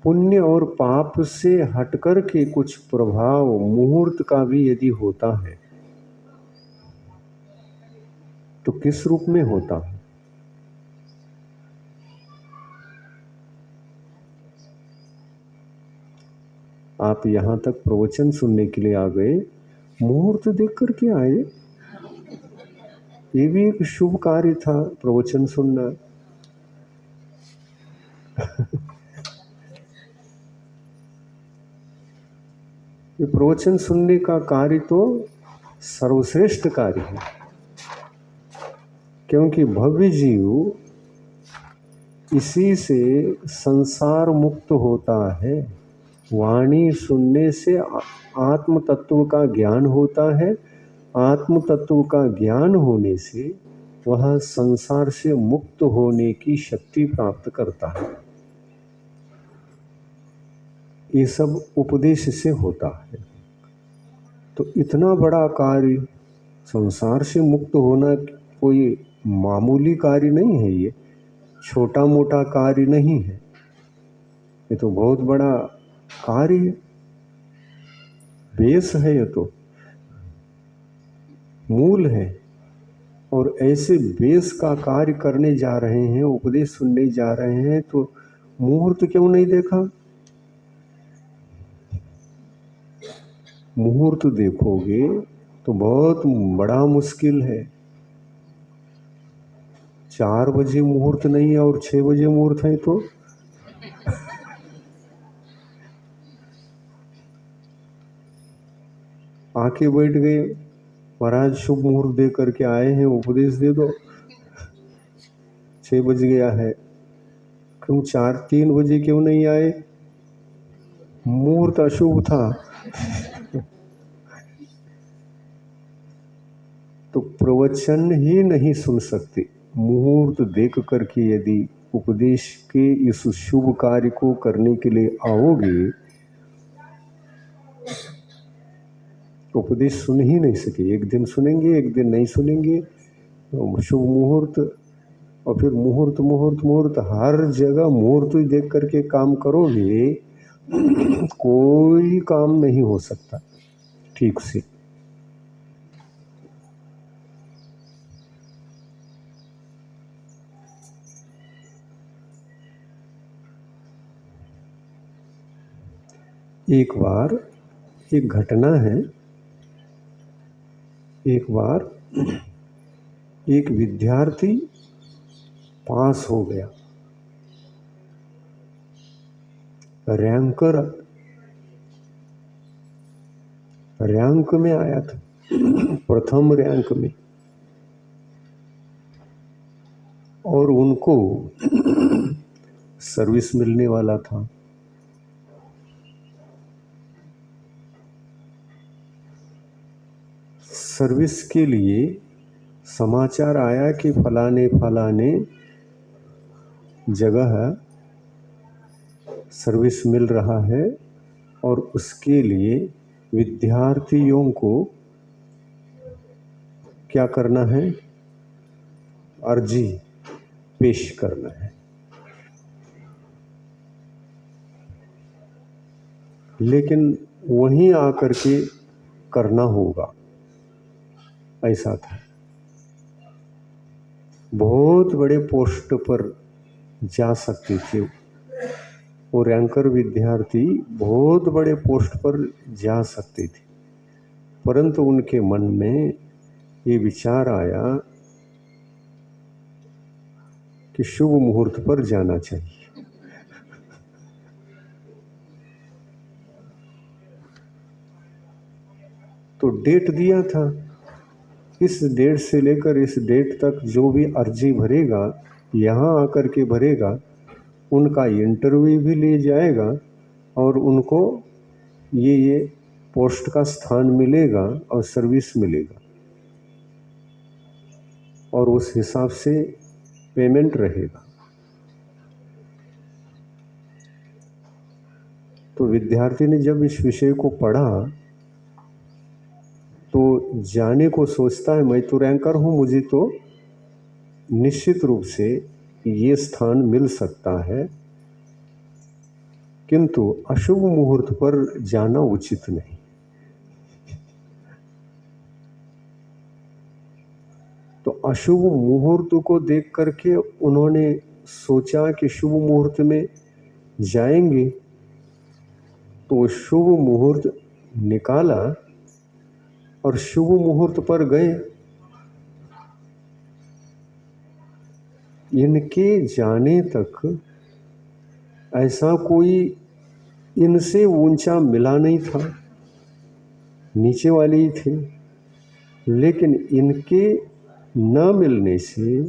पुण्य और पाप से हटकर के कुछ प्रभाव मुहूर्त का भी यदि होता है तो किस रूप में होता है? आप यहां तक प्रवचन सुनने के लिए आ गए, मुहूर्त देख करके आए। ये भी एक शुभ कार्य था, प्रवचन सुनना। ये प्रवचन सुनने का कार्य तो सर्वश्रेष्ठ कार्य है, क्योंकि भव्य जीव इसी से संसार मुक्त होता है। वाणी सुनने से आत्म तत्व का ज्ञान होता है। आत्म तत्व का ज्ञान होने से वह संसार से मुक्त होने की शक्ति प्राप्त करता है। ये सब उपदेश से होता है। तो इतना बड़ा कार्य, संसार से मुक्त होना कोई मामूली कार्य नहीं है, ये छोटा मोटा कार्य नहीं है, ये तो बहुत बड़ा कार्य है, बेस है, ये तो मूल है। और ऐसे बेस का कार्य करने जा रहे हैं, उपदेश सुनने जा रहे हैं, तो मुहूर्त क्यों नहीं देखा? मुहूर्त देखोगे तो बहुत बड़ा मुश्किल है। 4 बजे मुहूर्त नहीं और 6 बजे मुहूर्त है तो आके बैठ गए, महाराज शुभ मुहूर्त दे करके आए हैं, उपदेश दे दो। 6 बज गया है, क्यों 3 बजे क्यों नहीं आए? मुहूर्त अशुभ था। तो प्रवचन ही नहीं सुन सकते। मुहूर्त देख करके यदि उपदेश के इस शुभ कार्य को करने के लिए आओगे, उपदेश सुन ही नहीं सके। एक दिन सुनेंगे, एक दिन नहीं सुनेंगे। तो शुभ मुहूर्त, और फिर मुहूर्त मुहूर्त मुहूर्त, हर जगह मुहूर्त देख करके काम करोगे, कोई काम नहीं हो सकता ठीक से। एक बार एक घटना है, एक बार एक विद्यार्थी पास हो गया, रैंक में आया था, प्रथम रैंक में, और उनको सर्विस मिलने वाला था। सर्विस के लिए समाचार आया कि फलाने फलाने जगह सर्विस मिल रहा है, और उसके लिए विद्यार्थियों को क्या करना है? अर्जी पेश करना है। लेकिन वहीं आकर के करना होगा, ऐसा था। बहुत बड़े पोस्ट पर जा सकते थे वो रैंकर विद्यार्थी, बहुत बड़े पोस्ट पर जा सकते थे, परंतु उनके मन में ये विचार आया कि शुभ मुहूर्त पर जाना चाहिए। तो डेट दिया था, इस डेट से लेकर इस डेट तक जो भी अर्जी भरेगा, यहाँ आकर के भरेगा, उनका इंटरव्यू भी ले जाएगा और उनको ये पोस्ट का स्थान मिलेगा और सर्विस मिलेगा, और उस हिसाब से पेमेंट रहेगा। तो विद्यार्थी ने जब इस विषय को पढ़ा तो जाने को सोचता है, मैं तो रैंकर हूँ, मुझे तो निश्चित रूप से ये स्थान मिल सकता है, किंतु अशुभ मुहूर्त पर जाना उचित नहीं। तो अशुभ मुहूर्त को देख करके उन्होंने सोचा कि शुभ मुहूर्त में जाएंगे, तो शुभ मुहूर्त निकाला और शुभ मुहूर्त पर गए। इनके जाने तक ऐसा कोई इनसे ऊंचा मिला नहीं था, नीचे वाले ही थे। लेकिन इनके न मिलने से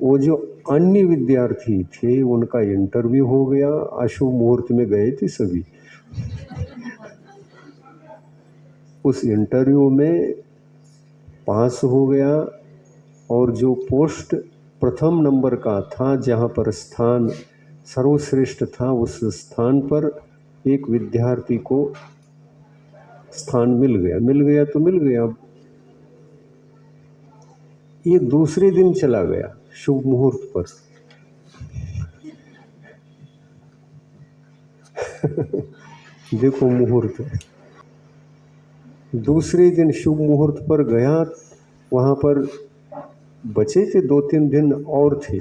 वो जो अन्य विद्यार्थी थे उनका इंटरव्यू हो गया। अशुभ मुहूर्त में गए थे सभी। उस इंटरव्यू में पास हो गया और जो पोस्ट प्रथम नंबर का था, जहाँ पर स्थान सर्वश्रेष्ठ था, उस स्थान पर एक विद्यार्थी को स्थान मिल गया। मिल गया तो मिल गया। ये दूसरे दिन चला गया शुभ मुहूर्त पर। देखो मुहूर्त, दूसरे दिन शुभ मुहूर्त पर गया। वहाँ पर बचे थे 2-3 दिन और थे,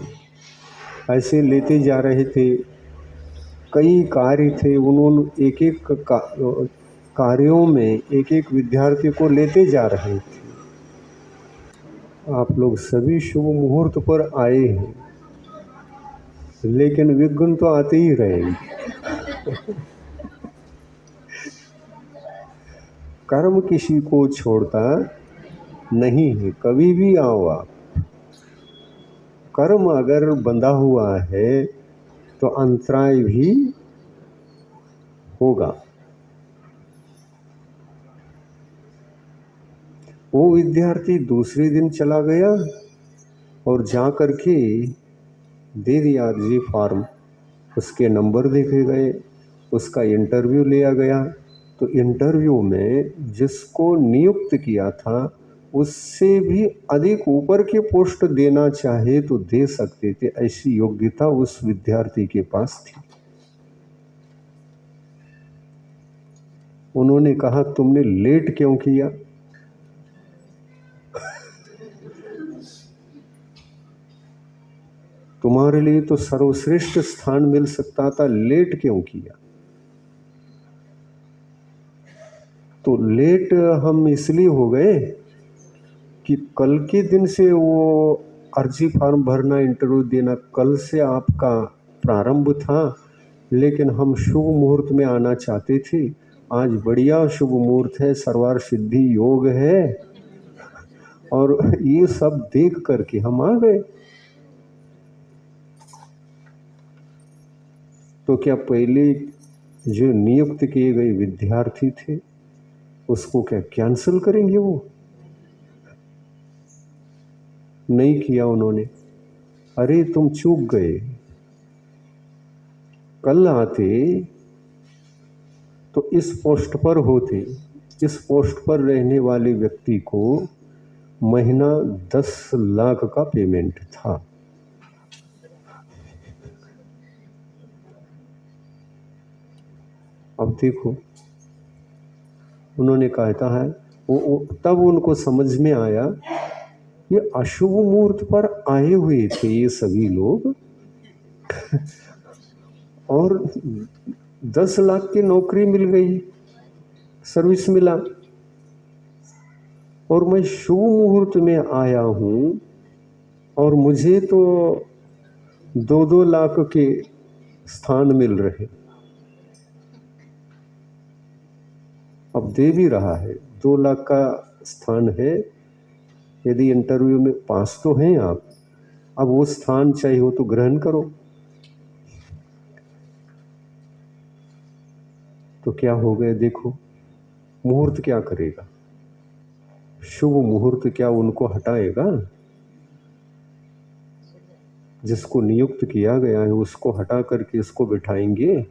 ऐसे लेते जा रहे थे। कई कार्य थे, उन्होंने एक एक कार्यों में एक एक विद्यार्थी को लेते जा रहे थे। आप लोग सभी शुभ मुहूर्त पर आए हैं, लेकिन विघ्न तो आते ही रहेंगे। कर्म किसी को छोड़ता नहीं है, कभी भी आओ आप। कर्म अगर बंधा हुआ है तो अंतराय भी होगा। वो विद्यार्थी दूसरे दिन चला गया और जा कर के दे दिया अर्जी फॉर्म। उसके नंबर देखे गए, उसका इंटरव्यू लिया गया। तो इंटरव्यू में जिसको नियुक्त किया था उससे भी अधिक ऊपर के पोस्ट देना चाहे तो दे सकते थे, ऐसी योग्यता उस विद्यार्थी के पास थी। उन्होंने कहा तुमने लेट क्यों किया? तुम्हारे लिए तो सर्वश्रेष्ठ स्थान मिल सकता था, लेट क्यों किया? तो लेट हम इसलिए हो गए कि कल के दिन से वो अर्जी फॉर्म भरना, इंटरव्यू देना कल से आपका प्रारंभ था, लेकिन हम शुभ मुहूर्त में आना चाहते थे। आज बढ़िया शुभ मुहूर्त है, सर्वार्थ सिद्धि योग है, और ये सब देख करके हम आ गए। तो क्या पहले जो नियुक्त किए गए विद्यार्थी थे उसको क्या कैंसिल करेंगे? वो नहीं किया उन्होंने। अरे तुम चूक गए, कल आते तो इस पोस्ट पर होते। इस पोस्ट पर रहने वाले व्यक्ति को महीना 10 लाख का पेमेंट था। अब देखो, उन्होंने कहता है तब उनको समझ में आया ये अशुभ मुहूर्त पर आए हुए थे ये सभी लोग और 10 लाख की नौकरी मिल गई, सर्विस मिला, और मैं शुभ मुहूर्त में आया हूँ और मुझे तो 2-2 लाख के स्थान मिल रहे। अब दे भी रहा है, 2 लाख का स्थान है। यदि इंटरव्यू में पास तो हैं आप, अब वो स्थान चाहिए हो तो ग्रहण करो। तो क्या हो गया देखो, मुहूर्त क्या करेगा? शुभ मुहूर्त क्या उनको हटाएगा? जिसको नियुक्त किया गया है उसको हटा करके इसको बिठाएंगे?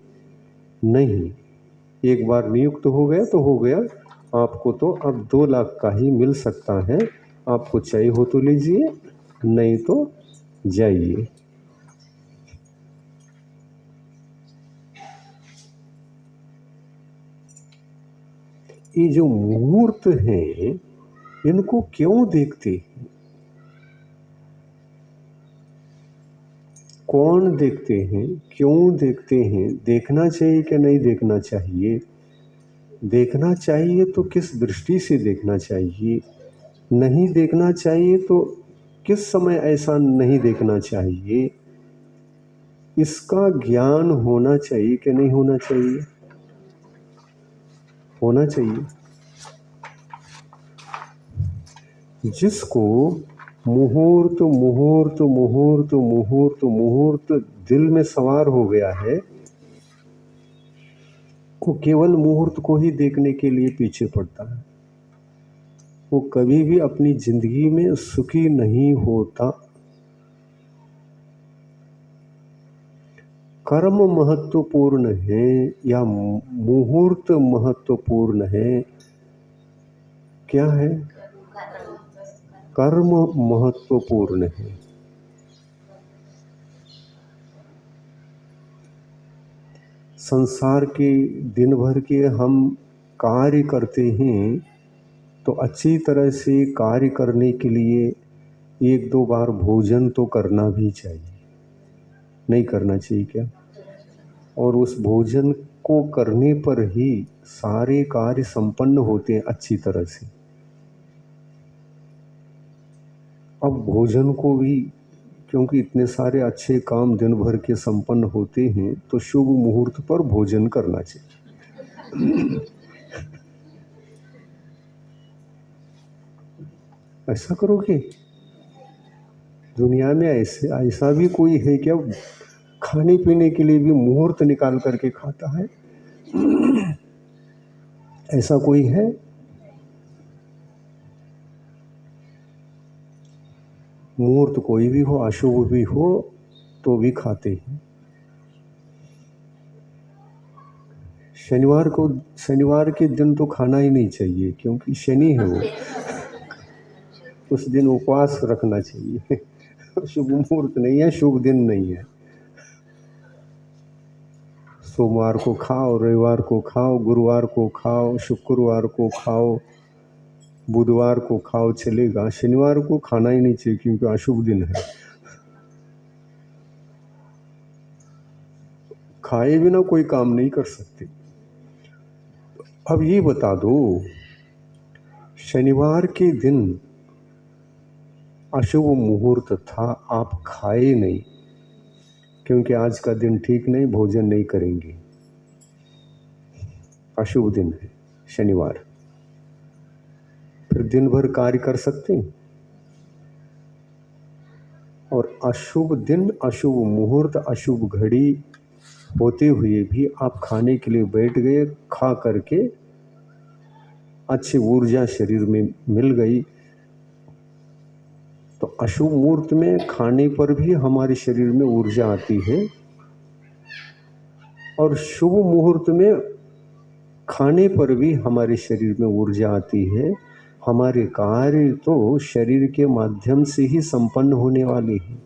नहीं। एक बार नियुक्त हो गया तो हो गया। आपको तो अब 2 लाख का ही मिल सकता है। आपको चाहिए हो तो लीजिए, नहीं तो जाइए। ये जो मुहूर्त हैं इनको क्यों देखते हैं? कौन देखते हैं? क्यों देखते हैं? देखना चाहिए कि नहीं देखना चाहिए? देखना चाहिए तो किस दृष्टि से देखना चाहिए? नहीं देखना चाहिए तो किस समय ऐसा नहीं देखना चाहिए? इसका ज्ञान होना चाहिए कि नहीं होना चाहिए? होना चाहिए। जिसको मुहूर्त मुहूर्त मुहूर्त मुहूर्त मुहूर्त दिल में सवार हो गया है, वो केवल मुहूर्त को ही देखने के लिए पीछे पड़ता है। वो कभी भी अपनी जिंदगी में सुखी नहीं होता। कर्म महत्वपूर्ण है या मुहूर्त महत्वपूर्ण है? क्या है? कर्म महत्वपूर्ण है। संसार के दिन भर के हम कार्य करते हैं तो अच्छी तरह से कार्य करने के लिए एक दो बार भोजन तो करना भी चाहिए, नहीं करना चाहिए क्या? और उस भोजन को करने पर ही सारे कार्य संपन्न होते हैं अच्छी तरह से। अब भोजन को भी, क्योंकि इतने सारे अच्छे काम दिन भर के संपन्न होते हैं तो शुभ मुहूर्त पर भोजन करना चाहिए। ऐसा करोगे? दुनिया में ऐसा भी कोई है क्या खाने पीने के लिए भी मुहूर्त निकाल करके खाता है? ऐसा कोई है? मुहूर्त कोई भी हो, अशुभ भी हो, तो भी खाते हैं। शनिवार के दिन तो खाना ही नहीं चाहिए क्योंकि शनि है वो। उस दिन उपवास रखना चाहिए। शुभ मुहूर्त नहीं है, शुभ दिन नहीं है। सोमवार को खाओ, रविवार को खाओ, गुरुवार को खाओ, शुक्रवार को खाओ, बुधवार को खाओ, चलेगा। शनिवार को खाना ही नहीं चाहिए क्योंकि अशुभ दिन है। खाए बिना कोई काम नहीं कर सकते। अब ये बता दो, शनिवार के दिन अशुभ मुहूर्त था, आप खाए नहीं क्योंकि आज का दिन ठीक नहीं, भोजन नहीं करेंगे, अशुभ दिन है शनिवार। फिर दिन भर कार्य कर सकते हैं? और अशुभ दिन, अशुभ मुहूर्त, अशुभ घड़ी होते हुए भी आप खाने के लिए बैठ गए, खा करके अच्छी ऊर्जा शरीर में मिल गई। तो अशुभ मुहूर्त में खाने पर भी हमारे शरीर में ऊर्जा आती है और शुभ मुहूर्त में खाने पर भी हमारे शरीर में ऊर्जा आती है। हमारे कार्य तो शरीर के माध्यम से ही संपन्न होने वाले हैं।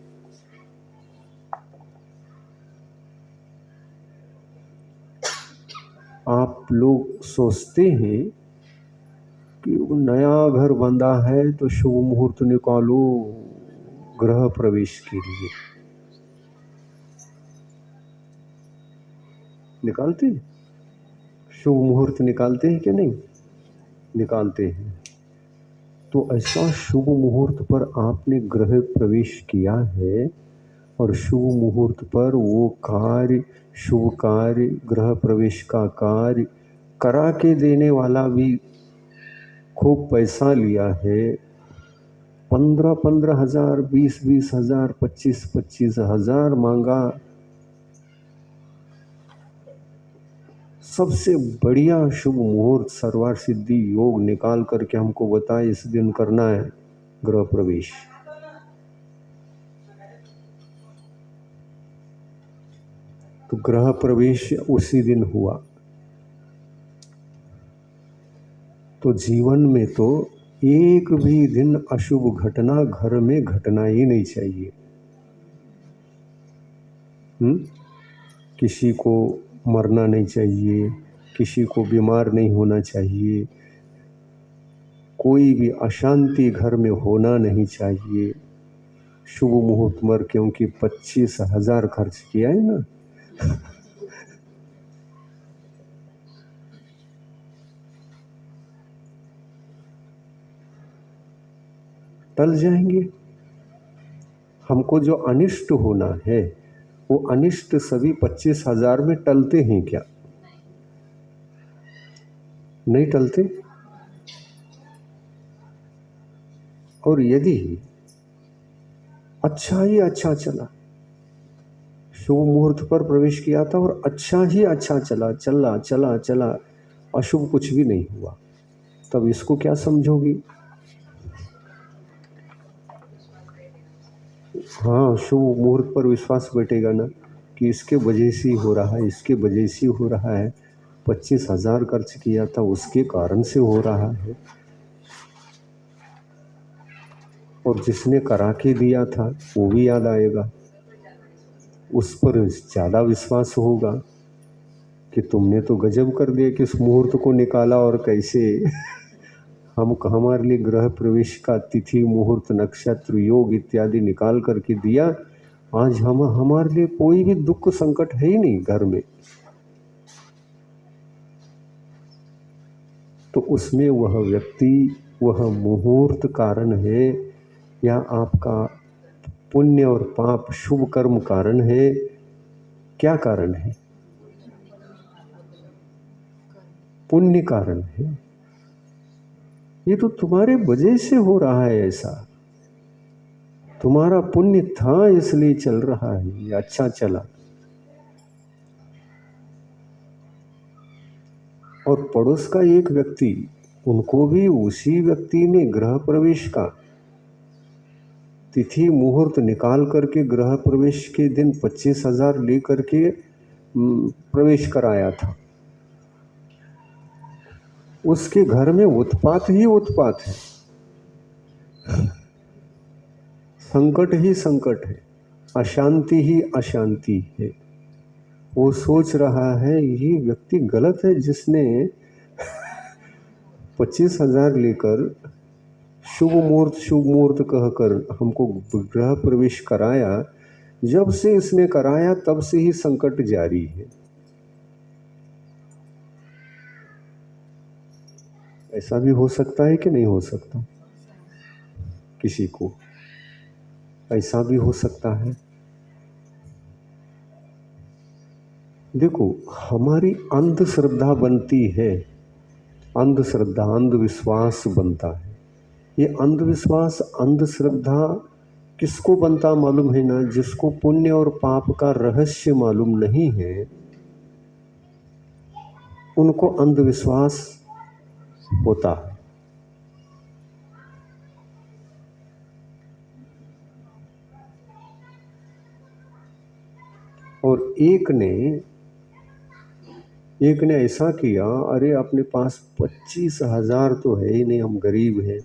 आप लोग सोचते हैं कि नया घर बंधा है तो शुभ मुहूर्त निकालो गृह प्रवेश के लिए। निकालते हैं? शुभ मुहूर्त निकालते हैं कि नहीं? निकालते हैं। तो ऐसा शुभ मुहूर्त पर आपने गृह प्रवेश किया है और शुभ मुहूर्त पर वो कार्य, शुभ कार्य, गृह प्रवेश का कार्य करा के देने वाला भी खूब पैसा लिया है। 15-15 हजार, 20-20 हजार, 25-25 हजार मांगा। सबसे बढ़िया शुभ मुहूर्त सर्वार्थ सिद्धि योग निकाल करके हमको बताए इस दिन करना है गृह प्रवेश। तो गृह प्रवेश उसी दिन हुआ। तो जीवन में तो एक भी दिन अशुभ घटना घर में घटना ही नहीं चाहिए। किसी को मरना नहीं चाहिए, किसी को बीमार नहीं होना चाहिए, कोई भी अशांति घर में होना नहीं चाहिए। शुभ मुहूर्त मर, क्योंकि 25,000 खर्च किया है ना। टल जाएंगे। हमको जो अनिष्ट होना है वो अनिष्ट सभी 25,000 में टलते हैं क्या? नहीं टलते। और यदि अच्छा ही अच्छा चला, शुभ मुहूर्त पर प्रवेश किया था और अच्छा ही अच्छा चला, चला चला चला, अशुभ कुछ भी नहीं हुआ, तब इसको क्या समझोगी? हाँ, शुभ मुहूर्त पर विश्वास बैठेगा ना कि इसके वजह से ही हो रहा है, इसके वजह से हो रहा है, 25,000 खर्च किया था उसके कारण से हो रहा है। और जिसने करा के दिया था वो भी याद आएगा, उस पर ज़्यादा विश्वास होगा कि तुमने तो गजब कर दिया कि इस मुहूर्त को निकाला और कैसे। हम हमारे लिए गृह प्रवेश का तिथि मुहूर्त नक्षत्र योग इत्यादि निकाल करके दिया। आज हम हमारे लिए कोई भी दुख संकट है ही नहीं घर में। तो उसमें वह व्यक्ति, वह मुहूर्त कारण है या आपका पुण्य और पाप शुभ कर्म कारण है? क्या कारण है? पुण्य कारण है। ये तो तुम्हारे वजह से हो रहा है ऐसा, तुम्हारा पुण्य था इसलिए चल रहा है, ये अच्छा चला। और पड़ोस का एक व्यक्ति, उनको भी उसी व्यक्ति ने गृह प्रवेश का तिथि मुहूर्त निकाल करके गृह प्रवेश के दिन 25,000 लेकर के प्रवेश कराया था। उसके घर में उत्पात ही उत्पात है, संकट ही संकट है, अशांति ही अशांति है। वो सोच रहा है ये व्यक्ति गलत है जिसने 25,000 लेकर शुभ मुहूर्त कहकर हमको गृह प्रवेश कराया। जब से इसने कराया तब से ही संकट जारी है। ऐसा भी हो सकता है कि नहीं हो सकता? किसी को ऐसा भी हो सकता है। देखो, हमारी अंधश्रद्धा बनती है, अंधश्रद्धा अंधविश्वास बनता है। ये अंधविश्वास अंधश्रद्धा किसको बनता मालूम है ना? जिसको पुण्य और पाप का रहस्य मालूम नहीं है, उनको अंधविश्वास होता है। और एक ने ऐसा किया, अरे अपने पास 25,000 तो है ही नहीं, हम गरीब हैं,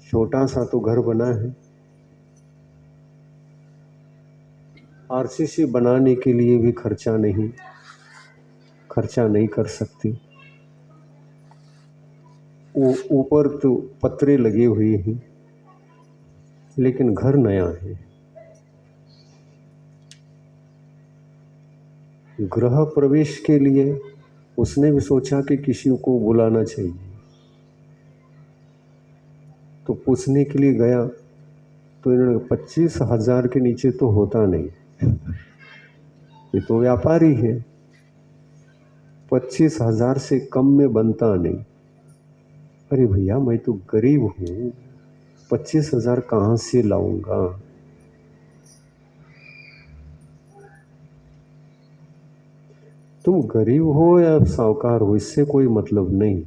छोटा सा तो घर बना है, आरसीसी बनाने के लिए भी खर्चा नहीं कर सकती। वो ऊपर तो पत्रे लगे हुए हैं लेकिन घर नया है। गृह प्रवेश के लिए उसने भी सोचा कि किसी को बुलाना चाहिए, तो पूछने के लिए गया तो इन्होंने 25,000 के नीचे तो होता नहीं, ये तो व्यापारी है, 25,000 से कम में बनता नहीं। अरे भैया मैं तो गरीब हूँ, 25,000 कहाँ से लाऊंगा? तुम गरीब हो या साहूकार हो इससे कोई मतलब नहीं।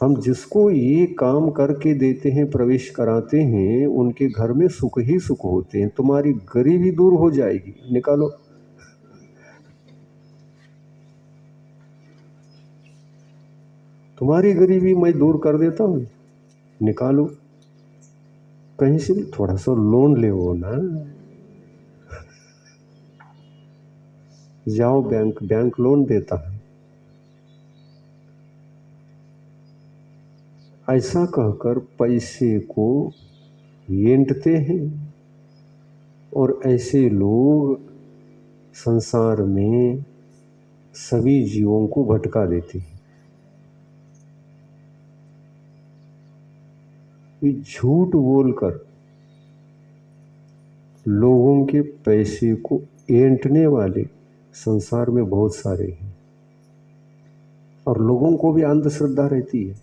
हम जिसको ये काम करके देते हैं, प्रवेश कराते हैं, उनके घर में सुख ही सुख होते हैं। तुम्हारी गरीबी दूर हो जाएगी, निकालो। तुम्हारी गरीबी मैं दूर कर देता हूँ, निकालो। कहीं से भी थोड़ा सा लोन ले हो ना, जाओ बैंक लोन देता है, ऐसा कहकर पैसे को ऐंठते हैं और ऐसे लोग संसार में सभी जीवों को भटका देते हैं। ये झूठ बोलकर लोगों के पैसे को ऐंठने वाले संसार में बहुत सारे हैं। और लोगों को भी अंधश्रद्धा रहती है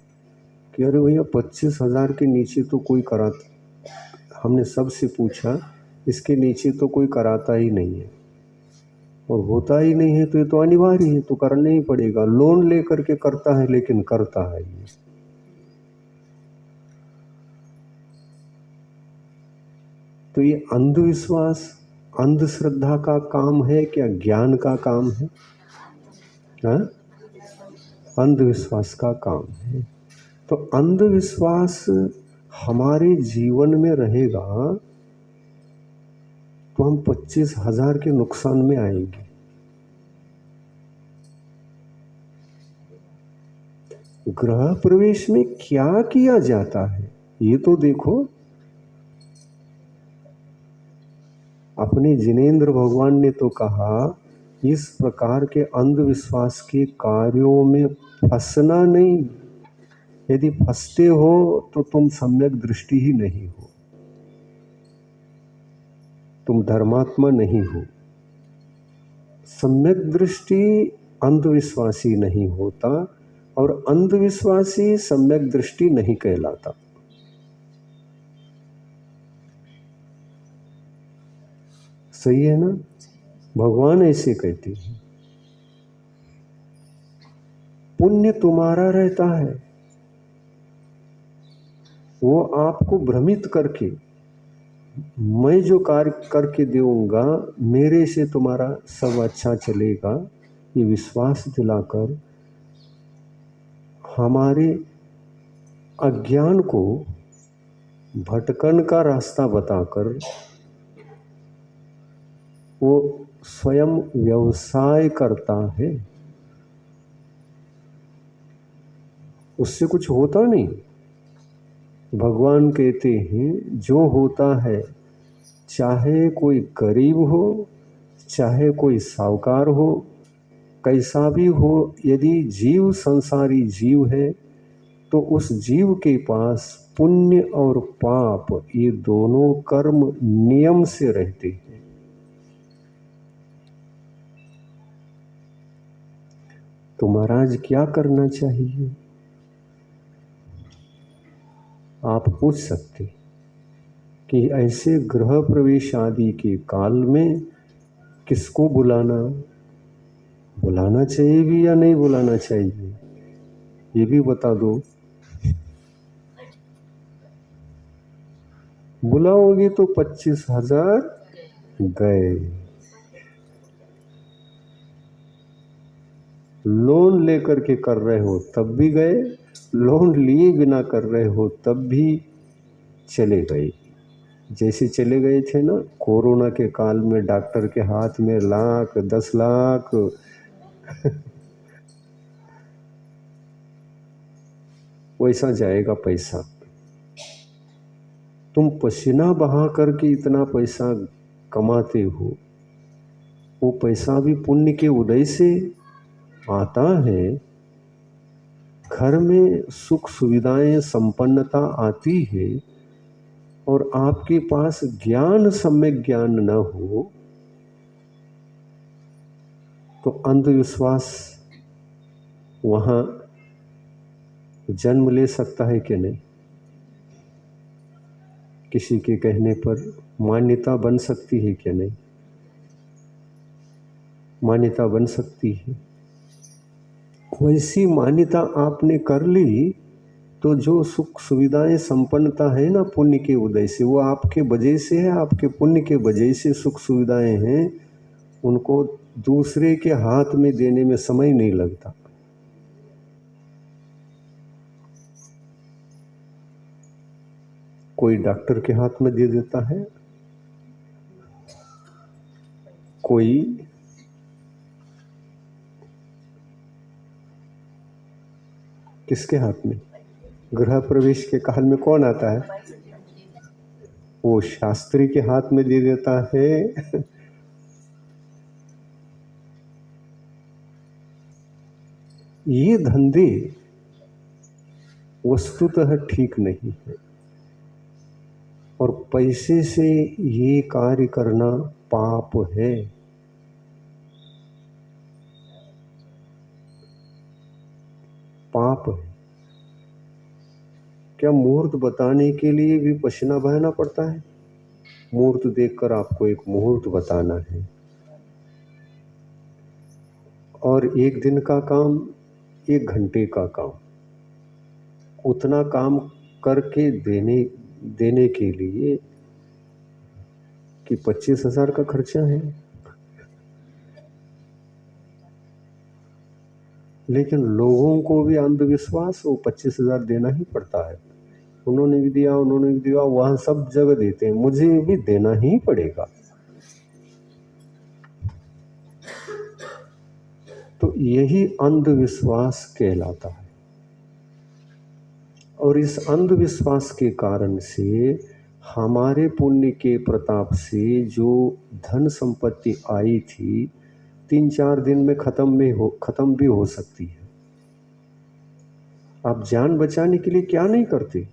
कि अरे भैया 25,000 के नीचे तो कोई कराता, हमने सबसे पूछा इसके नीचे तो कोई कराता ही नहीं है, और होता ही नहीं है तो ये तो अनिवार्य है, तो करना ही पड़ेगा। लोन लेकर के करता है लेकिन करता है ये। तो ये अंधविश्वास अंधश्रद्धा का काम है क्या ज्ञान का काम है? हाँ? अंधविश्वास का काम है। तो अंधविश्वास हमारे जीवन में रहेगा तो हम 25,000 के नुकसान में आएंगे। गृह प्रवेश में क्या किया जाता है ये तो देखो। अपने जिनेंद्र भगवान ने तो कहा इस प्रकार के अंधविश्वास के कार्यों में फंसना नहीं। यदि फंसते हो तो तुम सम्यक दृष्टि ही नहीं हो, तुम धर्मात्मा नहीं हो। सम्यक दृष्टि अंधविश्वासी नहीं होता और अंधविश्वासी सम्यक दृष्टि नहीं कहलाता। सही है ना? भगवान ऐसे कहते हैं। पुण्य तुम्हारा रहता है, वो आपको भ्रमित करके मैं जो कार्य करके दूंगा मेरे से तुम्हारा सब अच्छा चलेगा, ये विश्वास दिलाकर हमारे अज्ञान को भटकन का रास्ता बताकर वो स्वयं व्यवसाय करता है। उससे कुछ होता नहीं। भगवान कहते हैं जो होता है, चाहे कोई गरीब हो चाहे कोई साहूकार हो, कैसा भी हो, यदि जीव संसारी जीव है तो उस जीव के पास पुण्य और पाप ये दोनों कर्म नियम से रहते हैं। तो महाराज क्या करना चाहिए? आप पूछ सकते कि ऐसे गृह प्रवेश आदि के काल में किसको बुलाना चाहिए भी या नहीं बुलाना चाहिए, ये भी बता दो। बुलाओगे तो 25,000 गए। लोन लेकर के कर रहे हो तब भी गए, लोन लिए बिना कर रहे हो तब भी चले गए। जैसे चले गए थे ना कोरोना के काल में, डॉक्टर के हाथ में लाख 10 लाख वैसा जाएगा पैसा। तुम पसीना बहा करके इतना पैसा कमाते हो, वो पैसा भी पुण्य के उदय से आता है। घर में सुख सुविधाएं संपन्नता आती है और आपके पास ज्ञान सम्यक ज्ञान न हो तो अंधविश्वास वहाँ जन्म ले सकता है कि नहीं? किसी के कहने पर मान्यता बन सकती है कि नहीं? मान्यता बन सकती है। वैसी मान्यता आपने कर ली तो जो सुख सुविधाएं संपन्नता है ना पुण्य के उदय से, वो आपके वजह से है, आपके पुण्य के वजह से सुख सुविधाएं हैं। उनको दूसरे के हाथ में देने में समय नहीं लगता। कोई डॉक्टर के हाथ में दे देता है, कोई किसके हाथ में? गृह प्रवेश के काल में कौन आता है? वो शास्त्री के हाथ में दे देता है। ये धंधे वस्तुतः ठीक नहीं है, और पैसे से ये कार्य करना पाप है। पाप है। क्या मुहूर्त बताने के लिए भी पसीना बहाना पड़ता है? मुहूर्त देखकर आपको एक मुहूर्त बताना है, और एक दिन का काम, 1 घंटे का काम, उतना काम करके देने के लिए कि 25,000 का खर्चा है। लेकिन लोगों को भी अंधविश्वास, वो 25,000 देना ही पड़ता है। उन्होंने भी दिया, उन्होंने भी दिया, वहां सब जगह देते हैं, मुझे भी देना ही पड़ेगा। तो यही अंधविश्वास कहलाता है। और इस अंधविश्वास के कारण से हमारे पुण्य के प्रताप से जो धन संपत्ति आई थी, 3-4 दिन में खत्म भी हो सकती है। आप जान बचाने के लिए क्या नहीं करते?